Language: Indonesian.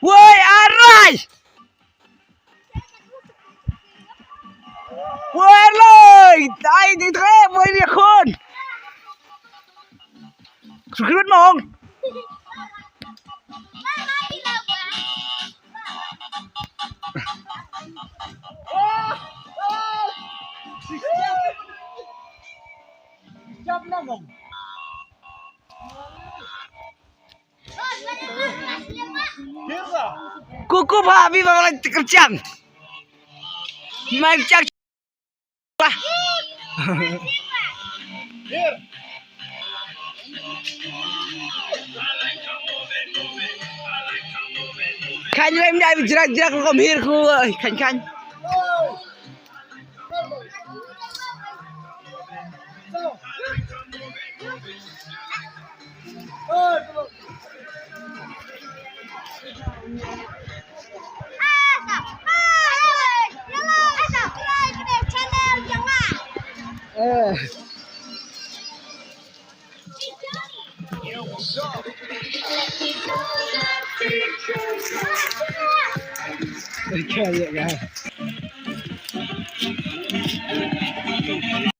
Woi arai. Woi lôi, tay đi thế mới đi khôn. Sụtขึ้นมอง Jam na mong. Kira. Kuku babi bakalan kerjang. Main cak lah. Kira. Khanh em đây jerak lo kom hir ku ơi, khanh. Chơi vậy guys.